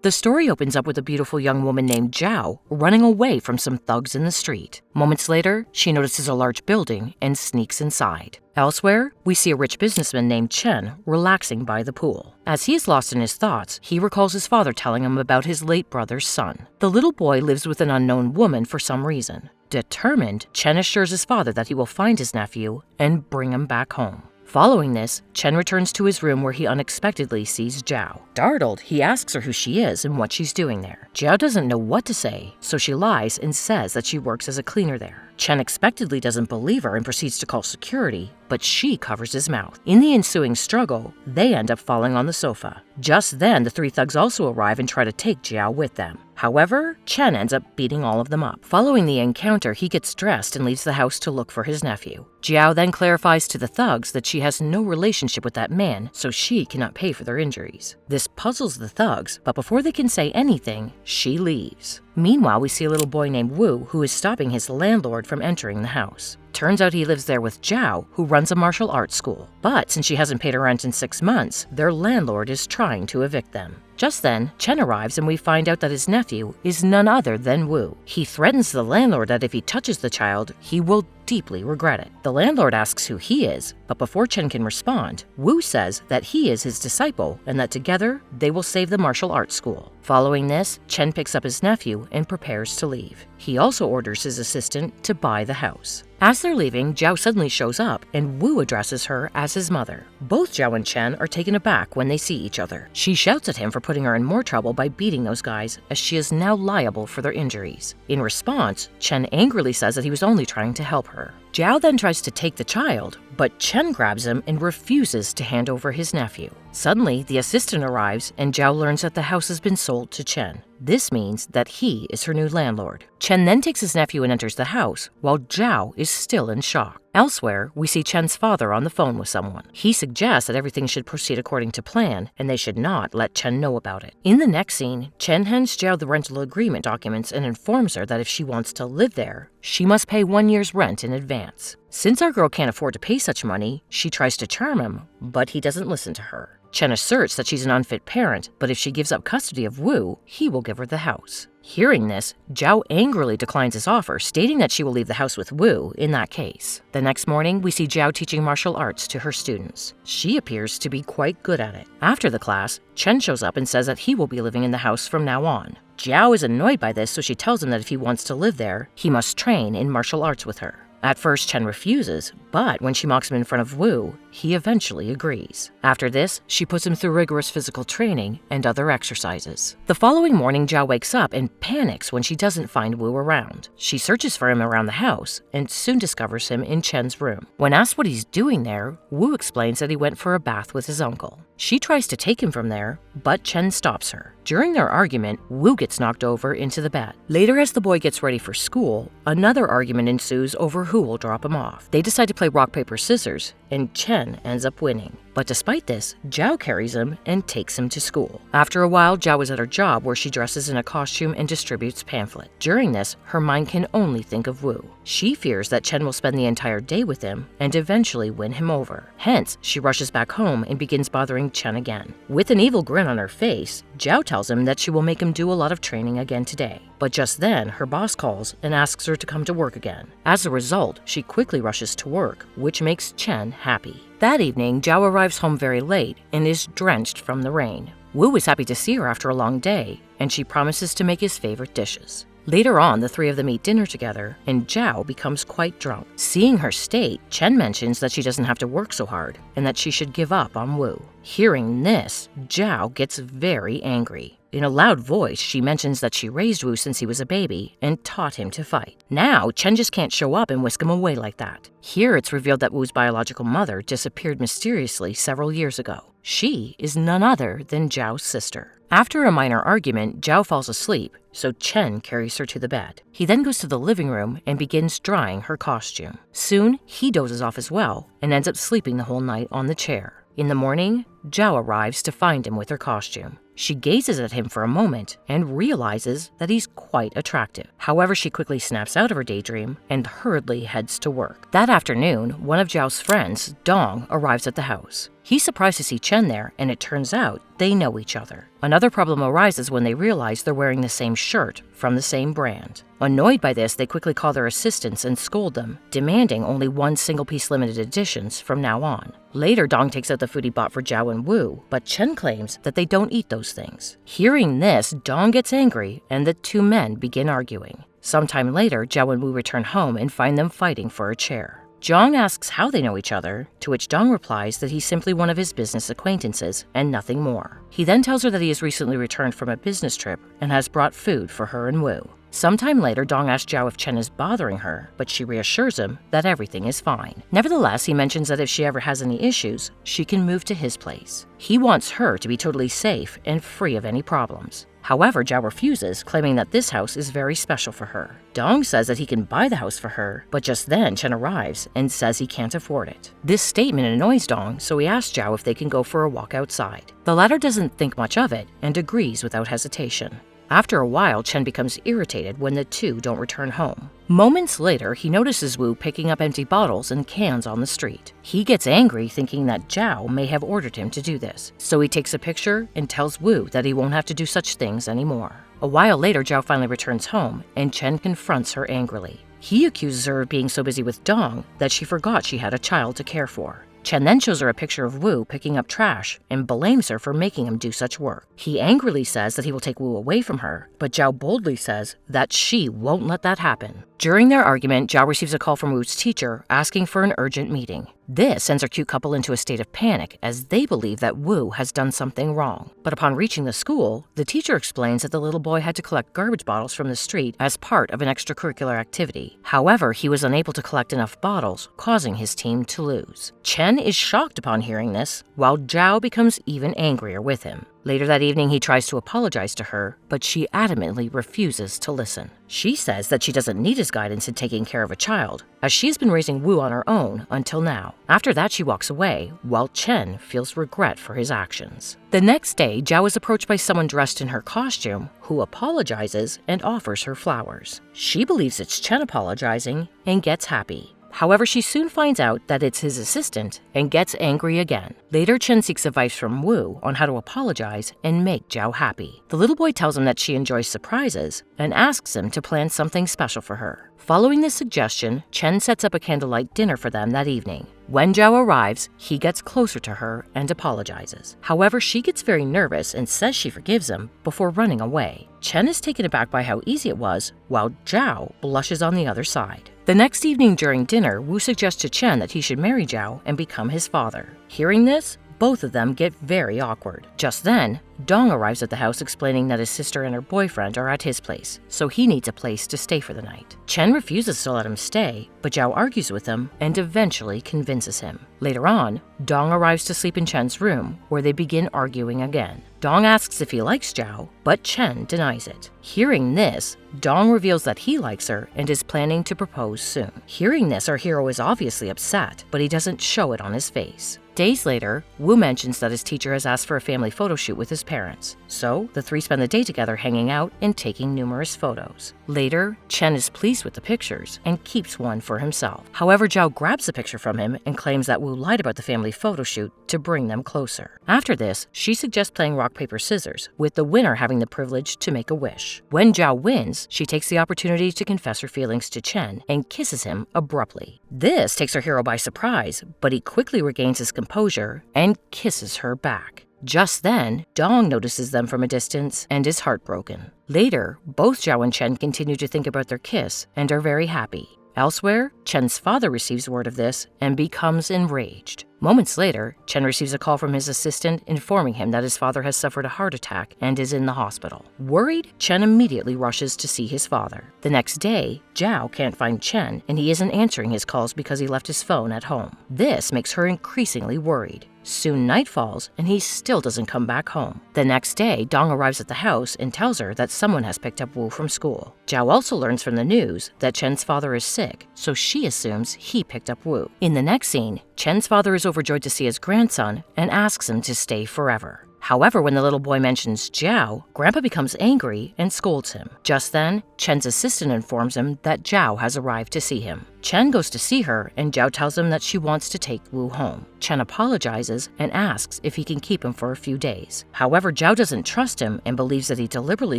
The story opens up with a beautiful young woman named Zhao running away from some thugs in the street. Moments later, she notices a large building and sneaks inside. Elsewhere, we see a rich businessman named Chen relaxing by the pool. As he is lost in his thoughts, he recalls his father telling him about his late brother's son. The little boy lives with an unknown woman for some reason. Determined, Chen assures his father that he will find his nephew and bring him back home. Following this, Chen returns to his room where he unexpectedly sees Zhao. Startled, he asks her who she is and what she's doing there. Zhao doesn't know what to say, so she lies and says that she works as a cleaner there. Chen expectedly doesn't believe her and proceeds to call security, but she covers his mouth. In the ensuing struggle, they end up falling on the sofa. Just then, the three thugs also arrive and try to take Zhao with them. However, Chen ends up beating all of them up. Following the encounter, he gets dressed and leaves the house to look for his nephew. Zhao then clarifies to the thugs that she has no relationship with that man, so she cannot pay for their injuries. This puzzles the thugs, but before they can say anything, she leaves. Meanwhile, we see a little boy named Wu who is stopping his landlord from entering the house. Turns out he lives there with Zhao, who runs a martial arts school. But since she hasn't paid her rent in 6 months, their landlord is trying to evict them. Just then, Chen arrives and we find out that his nephew is none other than Wu. He threatens the landlord that if he touches the child, he will deeply regret it. The landlord asks who he is, but before Chen can respond, Wu says that he is his disciple and that together they will save the martial arts school. Following this, Chen picks up his nephew and prepares to leave. He also orders his assistant to buy the house. As they're leaving, Zhao suddenly shows up and Wu addresses her as his mother. Both Zhao and Chen are taken aback when they see each other. She shouts at him for putting her in more trouble by beating those guys, as she is now liable for their injuries. In response, Chen angrily says that he was only trying to help her. Zhao then tries to take the child, but Chen grabs him and refuses to hand over his nephew. Suddenly, the assistant arrives and Zhao learns that the house has been sold to Chen. This means that he is her new landlord. Chen then takes his nephew and enters the house, while Zhao is still in shock. Elsewhere, we see Chen's father on the phone with someone. He suggests that everything should proceed according to plan, and they should not let Chen know about it. In the next scene, Chen hands Zhao the rental agreement documents and informs her that if she wants to live there, she must pay 1 year's rent in advance. Since our girl can't afford to pay such money, she tries to charm him, but he doesn't listen to her. Chen asserts that she's an unfit parent, but if she gives up custody of Wu, he will give her the house. Hearing this, Zhao angrily declines his offer, stating that she will leave the house with Wu in that case. The next morning, we see Zhao teaching martial arts to her students. She appears to be quite good at it. After the class, Chen shows up and says that he will be living in the house from now on. Zhao is annoyed by this, so she tells him that if he wants to live there, he must train in martial arts with her. At first, Chen refuses, but when she mocks him in front of Wu, he eventually agrees. After this, she puts him through rigorous physical training and other exercises. The following morning, Zhao wakes up and panics when she doesn't find Wu around. She searches for him around the house and soon discovers him in Chen's room. When asked what he's doing there, Wu explains that he went for a bath with his uncle. She tries to take him from there, but Chen stops her. During their argument, Wu gets knocked over into the bed. Later, as the boy gets ready for school, another argument ensues over who will drop him off. They decide to play rock, paper, scissors, and Chen ends up winning. But despite this, Zhao carries him and takes him to school. After a while, Zhao is at her job where she dresses in a costume and distributes pamphlets. During this, her mind can only think of Wu. She fears that Chen will spend the entire day with him and eventually win him over. Hence, she rushes back home and begins bothering Chen again. With an evil grin on her face, Zhao tells him that she will make him do a lot of training again today. But just then, her boss calls and asks her to come to work again. As a result, she quickly rushes to work, which makes Chen happy. That evening, Zhao arrives home very late and is drenched from the rain. Wu is happy to see her after a long day, and she promises to make his favorite dishes. Later on, the three of them eat dinner together, and Zhao becomes quite drunk. Seeing her state, Chen mentions that she doesn't have to work so hard, and that she should give up on Wu. Hearing this, Zhao gets very angry. In a loud voice, she mentions that she raised Wu since he was a baby and taught him to fight. Now, Chen just can't show up and whisk him away like that. Here, it's revealed that Wu's biological mother disappeared mysteriously several years ago. She is none other than Zhao's sister. After a minor argument, Zhao falls asleep, so Chen carries her to the bed. He then goes to the living room and begins drying her costume. Soon, he dozes off as well and ends up sleeping the whole night on the chair. In the morning, Zhao arrives to find him with her costume. She gazes at him for a moment and realizes that he's quite attractive. However, she quickly snaps out of her daydream and hurriedly heads to work. That afternoon, one of Zhao's friends, Dong, arrives at the house. He's surprised to see Chen there, and it turns out they know each other. Another problem arises when they realize they're wearing the same shirt from the same brand. Annoyed by this, they quickly call their assistants and scold them, demanding only one single-piece limited editions from now on. Later, Dong takes out the food he bought for Zhao and Wu, but Chen claims that they don't eat those things. Hearing this, Dong gets angry, and the two men begin arguing. Sometime later, Zhao and Wu return home and find them fighting for a chair. Zhang asks how they know each other, to which Dong replies that he's simply one of his business acquaintances and nothing more. He then tells her that he has recently returned from a business trip and has brought food for her and Wu. Sometime later, Dong asks Zhao if Chen is bothering her, but she reassures him that everything is fine. Nevertheless, he mentions that if she ever has any issues, she can move to his place. He wants her to be totally safe and free of any problems. However, Zhao refuses, claiming that this house is very special for her. Dong says that he can buy the house for her, but just then Chen arrives and says he can't afford it. This statement annoys Dong, so he asks Zhao if they can go for a walk outside. The latter doesn't think much of it and agrees without hesitation. After a while, Chen becomes irritated when the two don't return home. Moments later, he notices Wu picking up empty bottles and cans on the street. He gets angry, thinking that Zhao may have ordered him to do this, so he takes a picture and tells Wu that he won't have to do such things anymore. A while later, Zhao finally returns home, and Chen confronts her angrily. He accuses her of being so busy with Dong that she forgot she had a child to care for. Chen then shows her a picture of Wu picking up trash and blames her for making him do such work. He angrily says that he will take Wu away from her, but Zhao boldly says that she won't let that happen. During their argument, Zhao receives a call from Wu's teacher asking for an urgent meeting. This sends our cute couple into a state of panic as they believe that Wu has done something wrong. But upon reaching the school, the teacher explains that the little boy had to collect garbage bottles from the street as part of an extracurricular activity. However, he was unable to collect enough bottles, causing his team to lose. Chen is shocked upon hearing this, while Zhao becomes even angrier with him. Later that evening, he tries to apologize to her, but she adamantly refuses to listen. She says that she doesn't need his guidance in taking care of a child, as she has been raising Wu on her own until now. After that, she walks away, while Chen feels regret for his actions. The next day, Zhao is approached by someone dressed in her costume, who apologizes and offers her flowers. She believes it's Chen apologizing and gets happy. However, she soon finds out that it's his assistant and gets angry again. Later, Chen seeks advice from Wu on how to apologize and make Zhao happy. The little boy tells him that she enjoys surprises and asks him to plan something special for her. Following this suggestion, Chen sets up a candlelight dinner for them that evening. When Zhao arrives, he gets closer to her and apologizes. However, she gets very nervous and says she forgives him before running away. Chen is taken aback by how easy it was, while Zhao blushes on the other side. The next evening during dinner, Wu suggests to Chen that he should marry Zhao and become his father. Hearing this, both of them get very awkward. Just then, Dong arrives at the house explaining that his sister and her boyfriend are at his place, so he needs a place to stay for the night. Chen refuses to let him stay, but Zhao argues with him and eventually convinces him. Later on, Dong arrives to sleep in Chen's room, where they begin arguing again. Dong asks if he likes Zhao, but Chen denies it. Hearing this, Dong reveals that he likes her and is planning to propose soon. Hearing this, our hero is obviously upset, but he doesn't show it on his face. Days later, Wu mentions that his teacher has asked for a family photo shoot with his parents, so the three spend the day together hanging out and taking numerous photos. Later, Chen is pleased with the pictures and keeps one for himself. However, Zhao grabs the picture from him and claims that Wu lied about the family photo shoot to bring them closer. After this, she suggests playing rock, paper, scissors, with the winner having the privilege to make a wish. When Zhao wins, she takes the opportunity to confess her feelings to Chen and kisses him abruptly. This takes our hero by surprise, but he quickly regains his composure and kisses her back. Just then, Dong notices them from a distance and is heartbroken. Later, both Zhao and Chen continue to think about their kiss and are very happy. Elsewhere, Chen's father receives word of this and becomes enraged. Moments later, Chen receives a call from his assistant informing him that his father has suffered a heart attack and is in the hospital. Worried, Chen immediately rushes to see his father. The next day, Zhao can't find Chen and he isn't answering his calls because he left his phone at home. This makes her increasingly worried. Soon night falls and he still doesn't come back home. The next day, Dong arrives at the house and tells her that someone has picked up Wu from school. Zhao also learns from the news that Chen's father is sick, so she assumes he picked up Wu. In the next scene, Chen's father is overjoyed to see his grandson and asks him to stay forever. However, when the little boy mentions Zhao, Grandpa becomes angry and scolds him. Just then, Chen's assistant informs him that Zhao has arrived to see him. Chen goes to see her, and Zhao tells him that she wants to take Wu home. Chen apologizes and asks if he can keep him for a few days. However, Zhao doesn't trust him and believes that he deliberately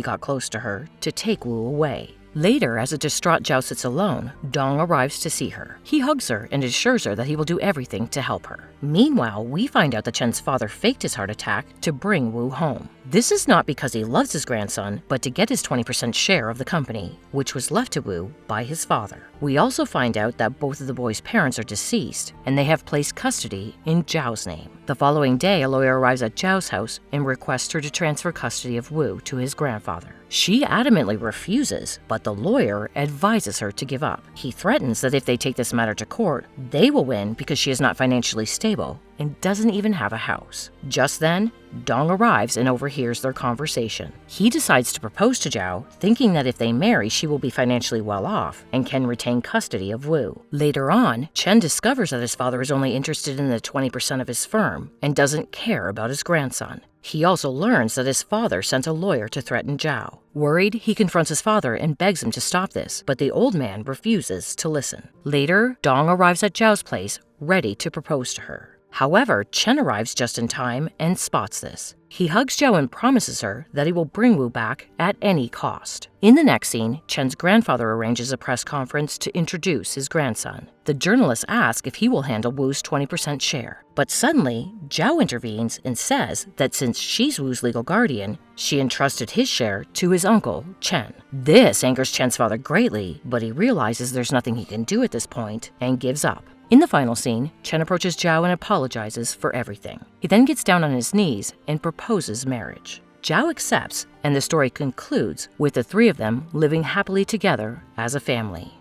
got close to her to take Wu away. Later, as a distraught Zhao sits alone, Dong arrives to see her. He hugs her and assures her that he will do everything to help her. Meanwhile, we find out that Chen's father faked his heart attack to bring Wu home. This is not because he loves his grandson, but to get his 20% share of the company, which was left to Wu by his father. We also find out that both of the boys' parents are deceased, and they have placed custody in Zhao's name. The following day, a lawyer arrives at Zhao's house and requests her to transfer custody of Wu to his grandfather. She adamantly refuses, but the lawyer advises her to give up. He threatens that if they take this matter to court, they will win because she is not financially stable and doesn't even have a house. Just then, Dong arrives and overhears their conversation. He decides to propose to Zhao, thinking that if they marry, she will be financially well off and can retain custody of Wu. Later on, Chen discovers that his father is only interested in the 20% of his firm and doesn't care about his grandson. He also learns that his father sent a lawyer to threaten Zhao. Worried, he confronts his father and begs him to stop this, but the old man refuses to listen. Later, Dong arrives at Zhao's place, ready to propose to her. However, Chen arrives just in time and spots this. He hugs Zhao and promises her that he will bring Wu back at any cost. In the next scene, Chen's grandfather arranges a press conference to introduce his grandson. The journalists ask if he will handle Wu's 20% share. But suddenly, Zhao intervenes and says that since she's Wu's legal guardian, she entrusted his share to his uncle, Chen. This angers Chen's father greatly, but he realizes there's nothing he can do at this point and gives up. In the final scene, Chen approaches Zhao and apologizes for everything. He then gets down on his knees and proposes marriage. Zhao accepts, and the story concludes with the three of them living happily together as a family.